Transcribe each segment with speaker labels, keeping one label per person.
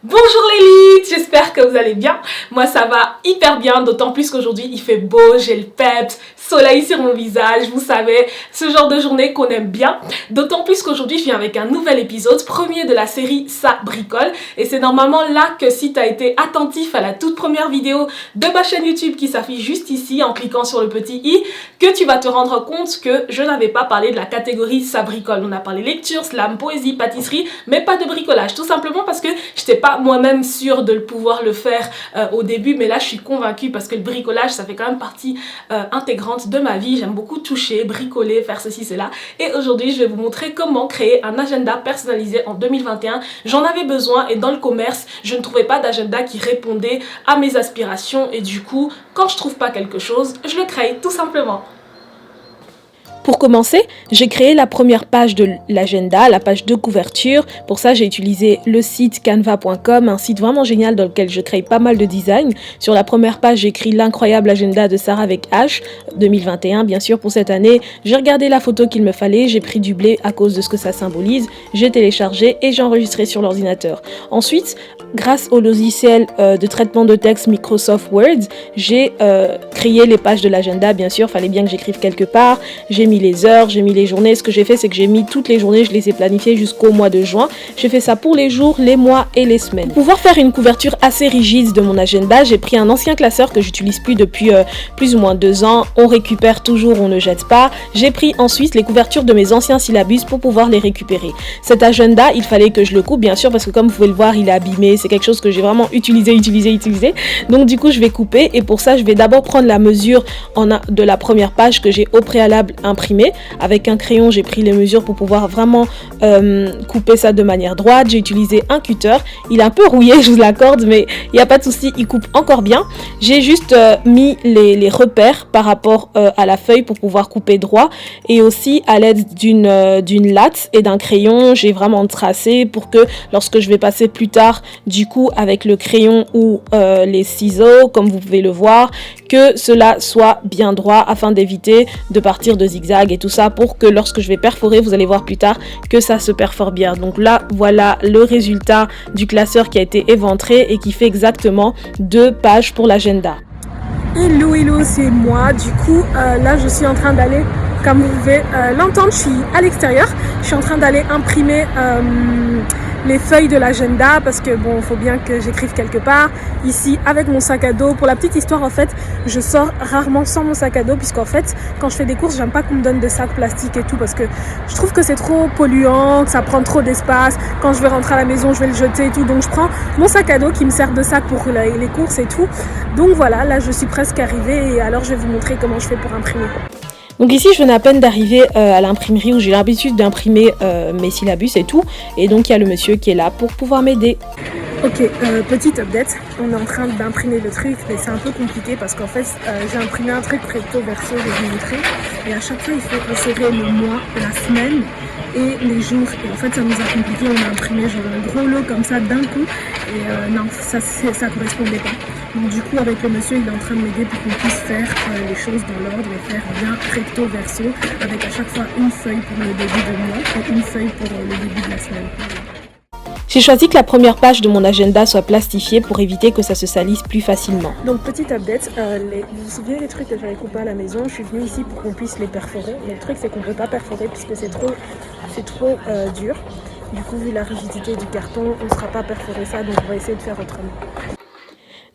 Speaker 1: Bonjour l'élite, j'espère que vous allez bien. Moi ça va hyper bien, d'autant plus qu'aujourd'hui il fait beau, j'ai le peps, soleil sur mon visage, vous savez, ce genre de journée qu'on aime bien. D'autant plus qu'aujourd'hui je viens avec un nouvel épisode, premier de la série Ça bricole. Et c'est normalement là que si tu as été attentif à la toute première vidéo de ma chaîne YouTube qui s'affiche juste ici en cliquant sur le petit i, que tu vas te rendre compte que je n'avais pas parlé de la catégorie Ça bricole. On a parlé lecture, slam, poésie, pâtisserie, mais pas de bricolage. Tout simplement parce que je n'étais pas moi-même sûre de pouvoir le faire au début, mais là je suis convaincue parce que le bricolage ça fait quand même partie intégrante de ma vie. J'aime beaucoup toucher, bricoler, faire ceci, cela. Et aujourd'hui je vais vous montrer comment créer un agenda personnalisé en 2021. J'en avais besoin et dans le commerce je ne trouvais pas d'agenda qui répondait à mes aspirations et du coup quand je trouve pas quelque chose, je le crée tout simplement. Pour commencer, j'ai créé la première page de l'agenda, la page de couverture. Pour ça, j'ai utilisé le site canva.com, un site vraiment génial dans lequel je crée pas mal de design. Sur la première page, j'ai écrit l'incroyable agenda de Sarah avec H, 2021 bien sûr pour cette année. J'ai regardé la photo qu'il me fallait, j'ai pris du blé à cause de ce que ça symbolise, j'ai téléchargé et j'ai enregistré sur l'ordinateur. Ensuite, grâce au logiciel de traitement de texte Microsoft Word, j'ai créé les pages de l'agenda, bien sûr, fallait bien que j'écrive quelque part. J'ai mis les heures, j'ai mis les journées. Ce que j'ai fait, c'est que j'ai mis toutes les journées, je les ai planifiées jusqu'au mois de juin. J'ai fait ça pour les jours, les mois et les semaines. Pour pouvoir faire une couverture assez rigide de mon agenda, j'ai pris un ancien classeur que j'utilise plus depuis plus ou moins 2 ans. On récupère toujours, on ne jette pas. J'ai pris ensuite les couvertures de mes anciens syllabus pour pouvoir les récupérer. Cet agenda, il fallait que je le coupe, bien sûr, parce que comme vous pouvez le voir, il est abîmé. C'est quelque chose que j'ai vraiment utilisé. Donc du coup, je vais couper et pour ça, je vais d'abord prendre la mesure de la première page que j'ai au préalable imprimée. Avec un crayon, j'ai pris les mesures pour pouvoir vraiment couper ça de manière droite. J'ai utilisé un cutter. Il est un peu rouillé, je vous l'accorde, mais il n'y a pas de souci, il coupe encore bien. J'ai juste mis les repères par rapport à la feuille pour pouvoir couper droit. Et aussi à l'aide d'une latte et d'un crayon, j'ai vraiment tracé pour que lorsque je vais passer plus tard, du coup, avec le crayon ou les ciseaux, comme vous pouvez le voir, que cela soit bien droit afin d'éviter de partir de zigzag et tout ça pour que lorsque je vais perforer, vous allez voir plus tard que ça se perfore bien. Donc là, voilà le résultat du classeur qui a été éventré et qui fait exactement 2 pages pour l'agenda. Hello, c'est moi. Du coup, là, je suis en train d'aller, comme vous pouvez l'entendre, je suis à l'extérieur. Je suis en train d'aller imprimer les feuilles de l'agenda parce que bon, il faut bien que j'écrive quelque part. Ici, avec mon sac à dos. Pour la petite histoire, en fait, je sors rarement sans mon sac à dos puisqu'en fait, quand je fais des courses, j'aime pas qu'on me donne des sacs plastiques et tout parce que je trouve que c'est trop polluant, que ça prend trop d'espace. Quand je vais rentrer à la maison, je vais le jeter et tout. Donc, je prends mon sac à dos qui me sert de sac pour les courses et tout. Donc voilà, là, je suis presque arrivée et alors je vais vous montrer comment je fais pour imprimer. Donc ici, je venais à peine d'arriver à l'imprimerie où j'ai l'habitude d'imprimer mes syllabus et tout. Et donc, il y a le monsieur qui est là pour pouvoir m'aider. Ok, petite update. On est en train d'imprimer le truc, mais c'est un peu compliqué parce qu'en fait, j'ai imprimé un truc recto verso, je vais vous montrer. Et à chaque fois, il faut insérer le mois, la semaine et les jours. Et en fait, ça nous a compliqué. On a imprimé genre un gros lot comme ça d'un coup. Et non, ça correspondait pas. Donc du coup, avec le monsieur, il est en train de m'aider pour qu'on puisse faire les choses dans l'ordre et faire bien recto verso avec à chaque fois une feuille pour le début de mois et une feuille pour le début de la semaine. J'ai choisi que la première page de mon agenda soit plastifiée pour éviter que ça se salisse plus facilement. Donc petite update, vous vous souvenez les trucs que j'avais coupés à la maison, je suis venue ici pour qu'on puisse les perforer. Mais le truc c'est qu'on ne peut pas perforer puisque c'est trop dur. Du coup vu la rigidité du carton, on ne sera pas perforer ça, donc on va essayer de faire autrement.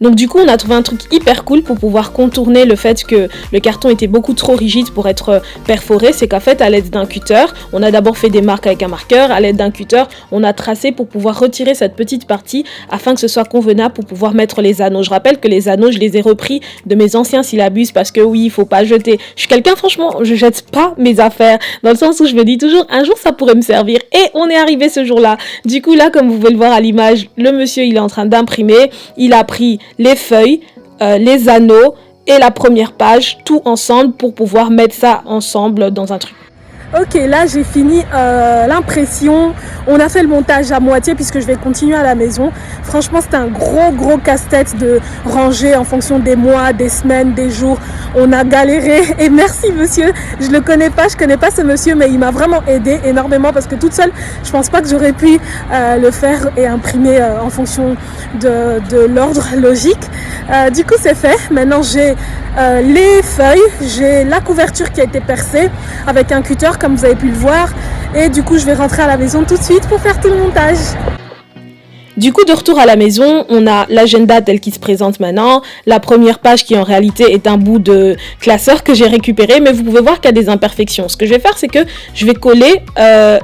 Speaker 1: Donc du coup, on a trouvé un truc hyper cool pour pouvoir contourner le fait que le carton était beaucoup trop rigide pour être perforé. C'est qu'en fait, à l'aide d'un cutter, on a d'abord fait des marques avec un marqueur. À l'aide d'un cutter, on a tracé pour pouvoir retirer cette petite partie afin que ce soit convenable pour pouvoir mettre les anneaux. Je rappelle que les anneaux, je les ai repris de mes anciens syllabus parce que oui, il faut pas jeter. Je suis quelqu'un, franchement, je jette pas mes affaires dans le sens où je me dis toujours, un jour, ça pourrait me servir. Et on est arrivé ce jour-là. Du coup, là, comme vous pouvez le voir à l'image, le monsieur, il est en train d'imprimer. Il a pris les feuilles, les anneaux et la première page, tout ensemble pour pouvoir mettre ça ensemble dans un truc. Ok, là j'ai fini l'impression. On a fait le montage à moitié puisque je vais continuer à la maison. Franchement, c'était un gros casse-tête de ranger en fonction des mois, des semaines, des jours. On a galéré et merci monsieur. Je connais pas ce monsieur, mais il m'a vraiment aidé énormément parce que toute seule, je pense pas que j'aurais pu le faire et imprimer en fonction de l'ordre logique. Du coup, c'est fait. Maintenant, j'ai les feuilles, j'ai la couverture qui a été percée avec un cutter comme vous avez pu le voir et du coup je vais rentrer à la maison tout de suite pour faire tout le montage. Du coup, de retour à la maison, on a l'agenda tel qu'il se présente maintenant. La première page qui en réalité est un bout de classeur que j'ai récupéré, mais vous pouvez voir qu'il y a des imperfections. Ce que je vais faire, c'est que je vais coller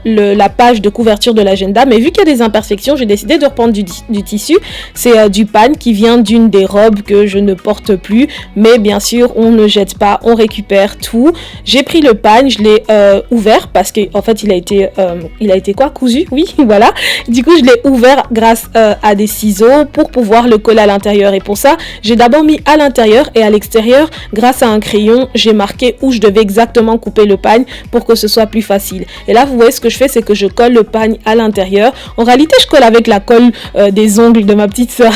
Speaker 1: la page de couverture de l'agenda, mais vu qu'il y a des imperfections, j'ai décidé de reprendre du tissu. C'est du pan qui vient d'une des robes que je ne porte plus, mais bien sûr, on ne jette pas, on récupère tout. J'ai pris le pan, je l'ai ouvert parce qu'en fait, il a été quoi, cousu, oui, voilà. Du coup, je l'ai ouvert grâce à des ciseaux pour pouvoir le coller à l'intérieur, et pour ça j'ai d'abord mis à l'intérieur et à l'extérieur. Grâce à un crayon, j'ai marqué où je devais exactement couper le pagne pour que ce soit plus facile. Et là, vous voyez, ce que je fais, c'est que je colle le pagne à l'intérieur. En réalité, je colle avec la colle des ongles de ma petite soeur.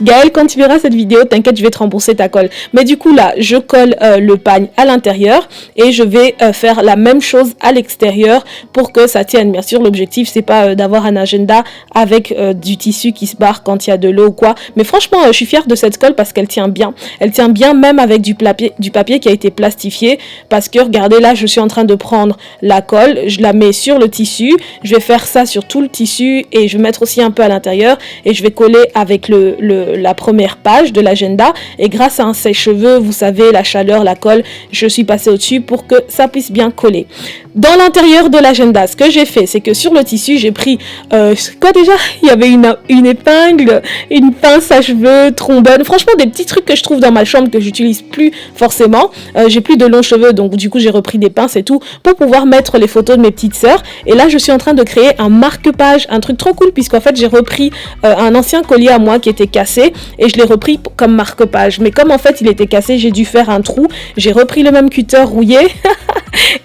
Speaker 1: Gaëlle, quand tu verras cette vidéo, t'inquiète, je vais te rembourser ta colle. Mais du coup là, je colle le pagne à l'intérieur et je vais faire la même chose à l'extérieur pour que ça tienne. Bien sûr, l'objectif c'est pas d'avoir un agenda avec du tissu qui se barre quand il y a de l'eau ou quoi. Mais franchement, je suis fière de cette colle parce qu'elle tient bien. Elle tient bien même avec du papier qui a été plastifié. Parce que regardez, là, je suis en train de prendre la colle, je la mets sur le tissu. Je vais faire ça sur tout le tissu et je vais mettre aussi un peu à l'intérieur et je vais coller avec la première page de l'agenda. Et grâce à un sèche-cheveux, vous savez, la chaleur, la colle, je suis passée au-dessus pour que ça puisse bien coller. Dans l'intérieur de l'agenda, ce que j'ai fait, c'est que sur le tissu, j'ai pris quoi déjà? Il y avait une épingle, une pince à cheveux, trombone, franchement des petits trucs que je trouve dans ma chambre que j'utilise plus forcément. J'ai plus de longs cheveux, donc du coup j'ai repris des pinces et tout pour pouvoir mettre les photos de mes petites sœurs. Et là, je suis en train de créer un marque-page, un truc trop cool, puisqu'en fait j'ai repris un ancien collier à moi qui était cassé et je l'ai repris comme marque-page. Mais comme en fait il était cassé, j'ai dû faire un trou. J'ai repris le même cutter rouillé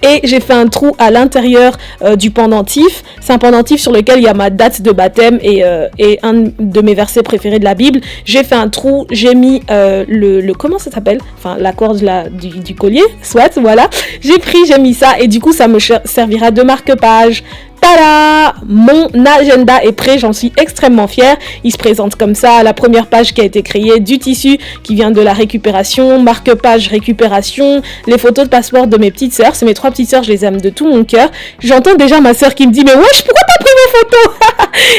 Speaker 1: et j'ai fait un trou à l'intérieur du pendentif. C'est un pendentif sur lequel il y a ma date de baptême et un de mes versets préférés de la Bible. J'ai fait un trou, j'ai mis comment ça s'appelle, enfin la corde du collier, soit, voilà. J'ai mis ça et du coup ça me servira de marque-page. Tada! Mon agenda est prêt, j'en suis extrêmement fière. Il se présente comme ça, la première page qui a été créée, du tissu qui vient de la récupération, marque-page récupération, les photos de passeport de mes petites sœurs. C'est mes 3 petites sœurs, je les aime de tout mon cœur. J'entends déjà ma sœur qui me dit mais wesh, pourquoi t'as pris mes photos?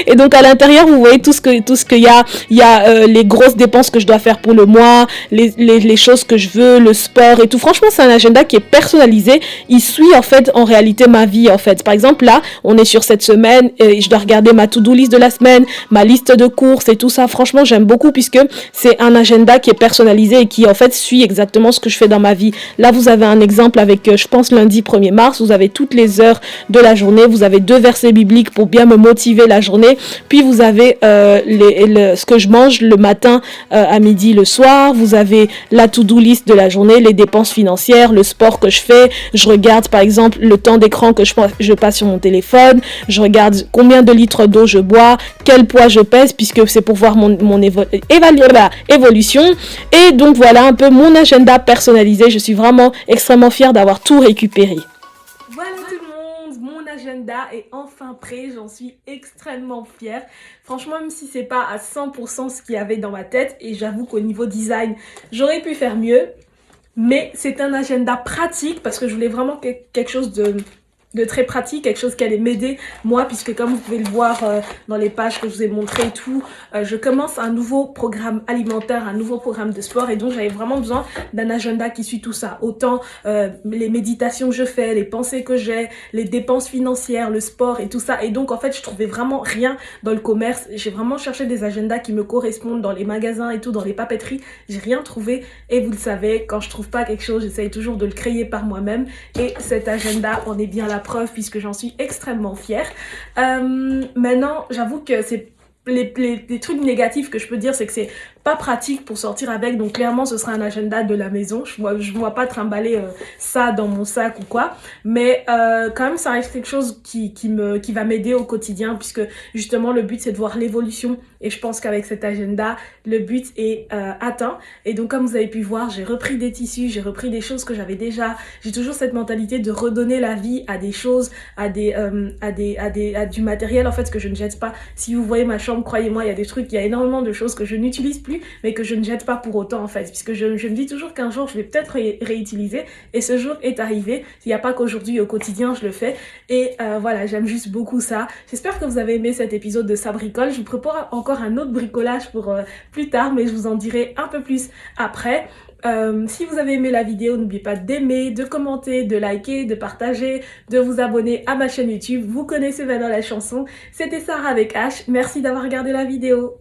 Speaker 1: Et donc à l'intérieur, vous voyez tout ce qu'il y a. Il y a les grosses dépenses que je dois faire pour le mois, les choses que je veux, le sport et tout. Franchement, c'est un agenda qui est personnalisé. Il suit en fait en réalité ma vie en fait. Par exemple là, on est sur cette semaine et je dois regarder ma to-do list de la semaine, ma liste de courses et tout ça. Franchement, j'aime beaucoup puisque c'est un agenda qui est personnalisé et qui en fait suit exactement ce que je fais dans ma vie. Là, vous avez un exemple avec, je pense, lundi 1er mars. Vous avez toutes les heures de la journée. Vous avez 2 versets bibliques pour bien me motiver la journée. Puis vous avez ce que je mange le matin, à midi, le soir. Vous avez la to-do list de la journée, les dépenses financières, le sport que je fais. Je regarde par exemple le temps d'écran que je passe sur mon téléphone. Je regarde combien de litres d'eau je bois, quel poids je pèse, puisque c'est pour voir mon évolution. Et donc voilà un peu mon agenda personnalisé. Je suis vraiment extrêmement fière d'avoir tout récupéré. Voilà tout le monde, mon agenda est enfin prêt, j'en suis extrêmement fière. Franchement, même si c'est pas à 100% ce qu'il y avait dans ma tête, et j'avoue qu'au niveau design, j'aurais pu faire mieux, mais c'est un agenda pratique parce que je voulais vraiment quelque chose de très pratique, quelque chose qui allait m'aider moi, puisque comme vous pouvez le voir dans les pages que je vous ai montré et tout, je commence un nouveau programme alimentaire, un nouveau programme de sport, et donc j'avais vraiment besoin d'un agenda qui suit tout ça, autant les méditations que je fais, les pensées que j'ai, les dépenses financières, le sport et tout ça. Et donc en fait je trouvais vraiment rien dans le commerce. J'ai vraiment cherché des agendas qui me correspondent dans les magasins et tout, dans les papeteries, j'ai rien trouvé. Et vous le savez, quand je trouve pas quelque chose, j'essaye toujours de le créer par moi-même, et cet agenda en est bien la preuve puisque j'en suis extrêmement fière. Maintenant, j'avoue que c'est les trucs négatifs que je peux dire, c'est que c'est pas pratique pour sortir avec, donc clairement ce sera un agenda de la maison. Je vois pas trimballer ça dans mon sac ou quoi, mais quand même ça reste quelque chose qui va m'aider au quotidien, puisque justement le but c'est de voir l'évolution, et je pense qu'avec cet agenda le but est atteint. Et donc comme vous avez pu voir, j'ai repris des tissus, j'ai repris des choses que j'avais déjà. J'ai toujours cette mentalité de redonner la vie à des choses, à du matériel en fait que je ne jette pas. Si vous voyez ma chambre, croyez-moi, il y a des trucs, il y a énormément de choses que je n'utilise plus, mais que je ne jette pas pour autant en fait, puisque je me dis toujours qu'un jour je vais peut-être réutiliser, et ce jour est arrivé. Il n'y a pas qu'aujourd'hui, au quotidien je le fais, et voilà, j'aime juste beaucoup ça. J'espère que vous avez aimé cet épisode de Ça bricole. Je vous prépare encore un autre bricolage pour plus tard, mais je vous en dirai un peu plus après. Si vous avez aimé la vidéo, n'oubliez pas d'aimer, de commenter, de liker, de partager, de vous abonner à ma chaîne YouTube. Vous connaissez maintenant la chanson. C'était Sarah avec H. Merci d'avoir regardé la vidéo.